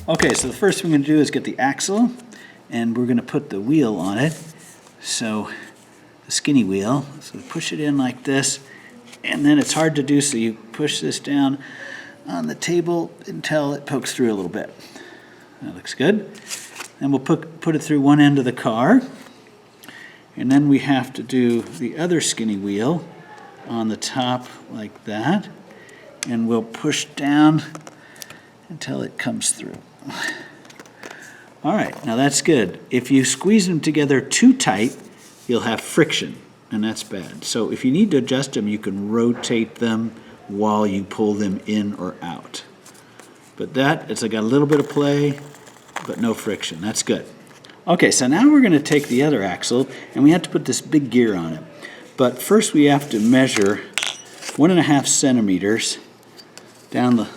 Okay, so the first thing we're going to do is get the axle, and we're going to put the wheel on it. So the skinny wheel, so push it in like this, and then it's hard to do, so you push this down on the table until it pokes through a little bit. That looks good. And we'll put it through one end of the car, and then we have to do the other skinny wheel on the top like that, and we'll push down until it comes through. All right, now that's good. If you squeeze them together too tight, you'll have friction, and that's bad. So if you need to adjust them, you can rotate them while you pull them in or out. But it's got a little bit of play, but no friction. That's good. Okay, so now we're going to take the other axle, and we have to put this big gear on it. But first we have to measure 1.5 centimeters down the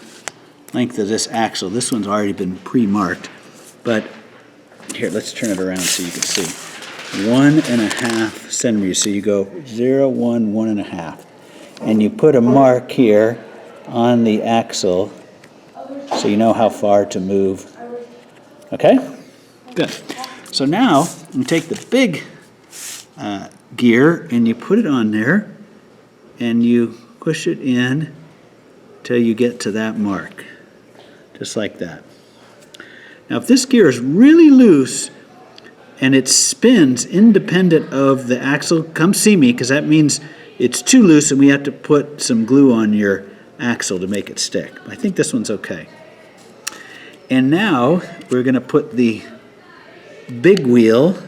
length of this axle. This one's already been pre-marked, but here, let's turn it around so you can see. 1.5 centimeters, so you go 0, 1, 1.5. And you put a mark here on the axle so you know how far to move. Okay? Good. So now you take the big gear and you put it on there and you push it in till you get to that mark, just like that. Now if this gear is really loose and it spins independent of the axle, come see me, because that means it's too loose and we have to put some glue on your axle to make it stick. I think this one's okay. And now we're going to put the big wheel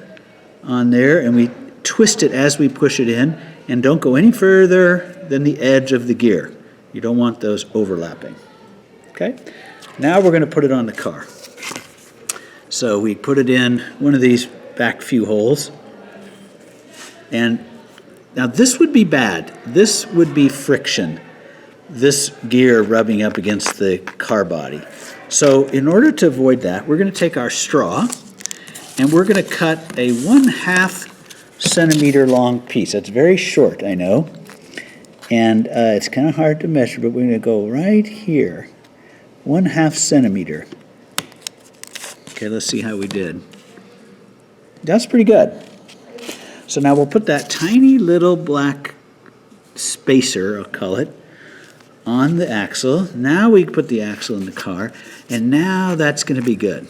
on there, and we twist it as we push it in, and don't go any further than the edge of the gear. You don't want those overlapping. Okay? Now we're going to put it on the car. So we put it in one of these back few holes, and now this would be bad. This would be friction, this gear rubbing up against the car body. So in order to avoid that, we're going to take our straw and we're going to cut a 1/2 centimeter long piece. That's very short, I know, and it's kind of hard to measure, but we're going to go right here, 1/2 centimeter. Okay, let's see how we did. That's pretty good. So now we'll put that tiny little black spacer, I'll call it, on the axle. Now we put the axle in the car, and now that's going to be good.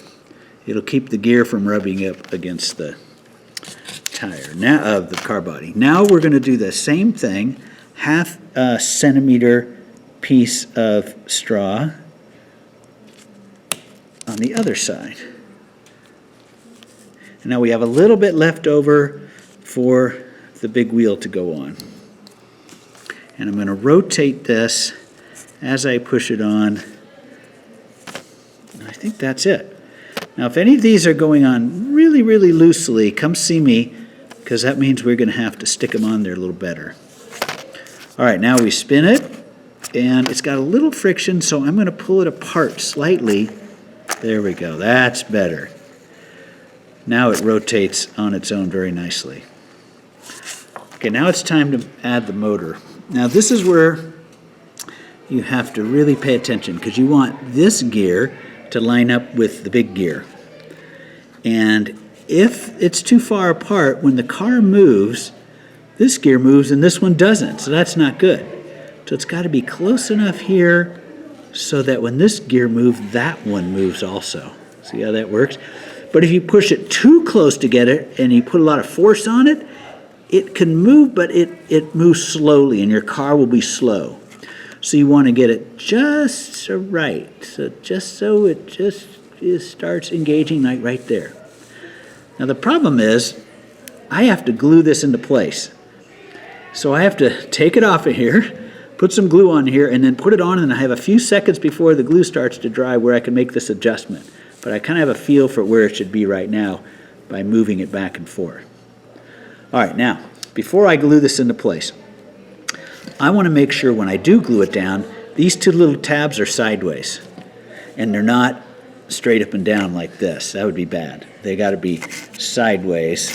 It'll keep the gear from rubbing up against the tire now of the car body. Now we're going to do the same thing, 1/2 centimeter piece of straw on the other side. And now we have a little bit left over for the big wheel to go on. And I'm going to rotate this as I push it on. And I think that's it. Now if any of these are going on really, really loosely, come see me, because that means we're going to have to stick them on there a little better. All right, now we spin it, and it's got a little friction, so I'm going to pull it apart slightly. There we go, that's better. Now it rotates on its own very nicely. Okay, now it's time to add the motor. Now this is where you have to really pay attention, because you want this gear to line up with the big gear. And if it's too far apart, when the car moves, this gear moves and this one doesn't, so that's not good. So it's got to be close enough here so that when this gear moves, that one moves also. See how that works? But if you push it too close to get it and you put a lot of force on it, it can move, but it moves slowly and your car will be slow. So you want to get it just right, so just so it just starts engaging right there. Now the problem is, I have to glue this into place. So I have to take it off of here, put some glue on here, and then put it on, and I have a few seconds before the glue starts to dry where I can make this adjustment. But I kind of have a feel for where it should be right now by moving it back and forth. All right, now, before I glue this into place, I want to make sure when I do glue it down, these two little tabs are sideways, and they're not straight up and down like this. That would be bad. They got to be sideways,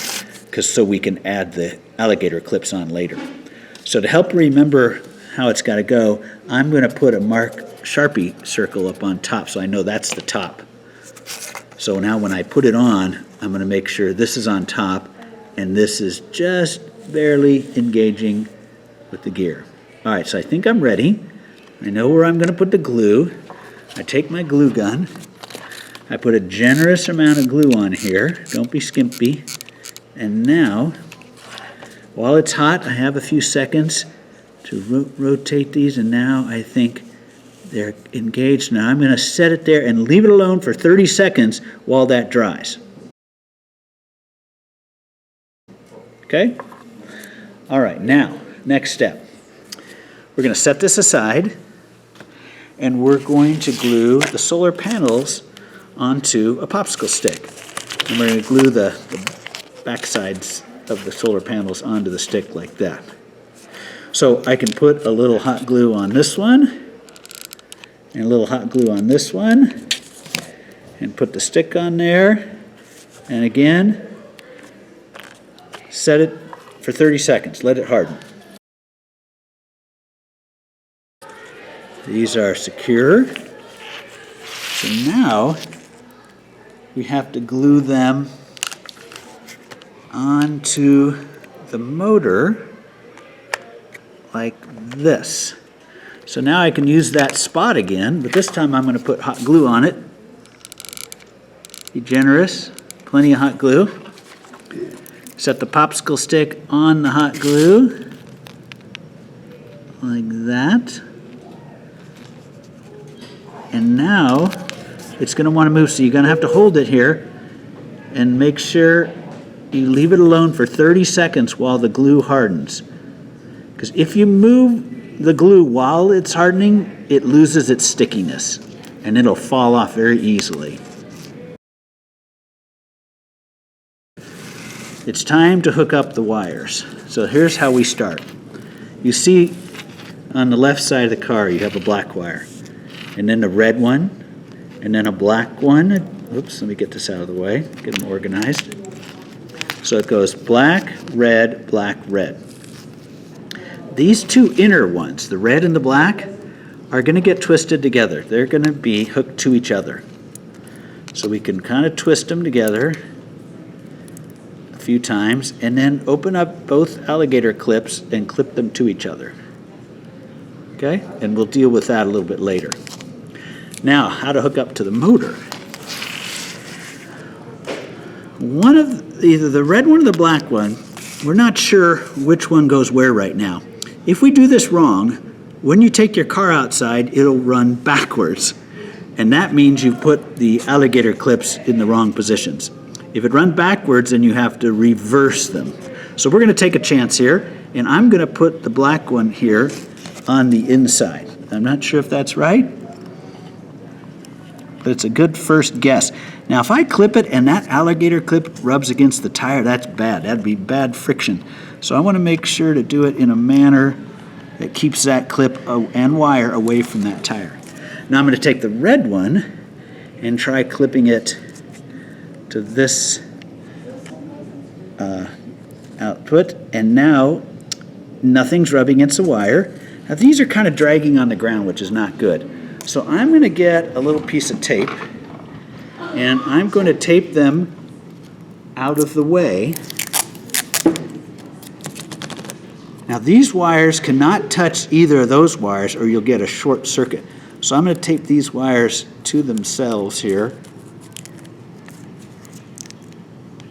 so we can add the alligator clips on later. So to help remember how it's got to go, I'm going to put a Sharpie circle up on top so I know that's the top So now when I put it on, I'm going to make sure this is on top and this is just barely engaging with the gear. All right, so I think I'm ready. I know where I'm going to put the glue. I take my glue gun. I put a generous amount of glue on here. Don't be skimpy. And now, while it's hot, I have a few seconds to rotate these, and now I think they're engaged. Now I'm going to set it there and leave it alone for 30 seconds while that dries. Okay? All right, now, next step. We're going to set this aside, and we're going to glue the solar panels onto a popsicle stick. And we're going to glue the back sides of the solar panels onto the stick like that. So I can put a little hot glue on this one, and a little hot glue on this one, and put the stick on there, and again, set it for 30 seconds, let it harden. These are secure. So now we have to glue them onto the motor like this. So now I can use that spot again, but this time I'm going to put hot glue on it. Be generous, plenty of hot glue. Set the popsicle stick on the hot glue like that. And now it's going to want to move, so you're going to have to hold it here and make sure you leave it alone for 30 seconds while the glue hardens. Because if you move the glue while it's hardening, it loses its stickiness and it'll fall off very easily. It's time to hook up the wires. So here's how we start. You see on the left side of the car you have a black wire, and then a red one, and then a black one. Oops, let me get this out of the way, get them organized. So it goes black, red, black, red. These two inner ones, the red and the black, are going to get twisted together. They're going to be hooked to each other. So we can kind of twist them together a few times and then open up both alligator clips and clip them to each other. Okay? And we'll deal with that a little bit later. Now, how to hook up to the motor. One of either the red one or the black one, we're not sure which one goes where right now. If we do this wrong, when you take your car outside, it'll run backwards. And that means you put the alligator clips in the wrong positions. If it runs backwards, then you have to reverse them. So we're going to take a chance here, and I'm going to put the black one here on the inside. I'm not sure if that's right, but it's a good first guess. Now, if I clip it and that alligator clip rubs against the tire, that's bad. That'd be bad friction. So I want to make sure to do it in a manner that keeps that clip and wire away from that tire. Now I'm going to take the red one and try clipping it to this output, and now nothing's rubbing against the wire. Now these are kind of dragging on the ground, which is not good. So I'm going to get a little piece of tape, and I'm going to tape them out of the way. Now these wires cannot touch either of those wires or you'll get a short circuit. So I'm going to tape these wires to themselves here.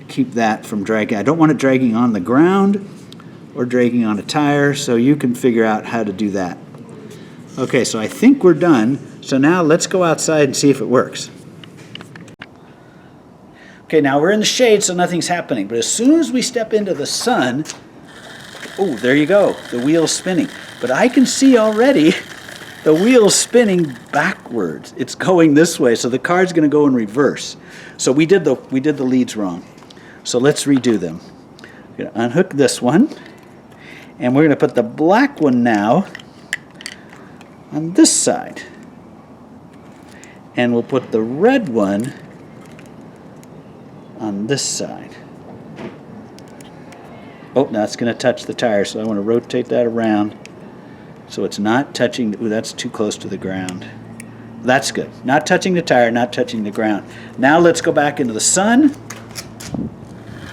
Keep that from dragging. I don't want it dragging on the ground or dragging on a tire, so you can figure out how to do that. Okay, so I think we're done. So now let's go outside and see if it works. Okay, now we're in the shade, so nothing's happening. But as soon as we step into the sun, oh, there you go, the wheel's spinning. But I can see already the wheel's spinning backwards. It's going this way, so the car's going to go in reverse. So we did the leads wrong. So let's redo them. We're going to unhook this one, and we're going to put the black one now on this side. And we'll put the red one on this side. Oh, now it's going to touch the tire, so I want to rotate that around so it's not touching. Ooh, that's too close to the ground. That's good. Not touching the tire, not touching the ground. Now let's go back into the sun.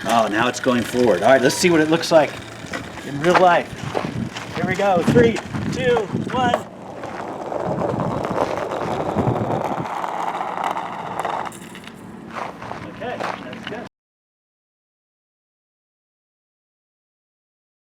Oh, now it's going forward. All right, let's see what it looks like in real life. Here we go. 3, 2, 1.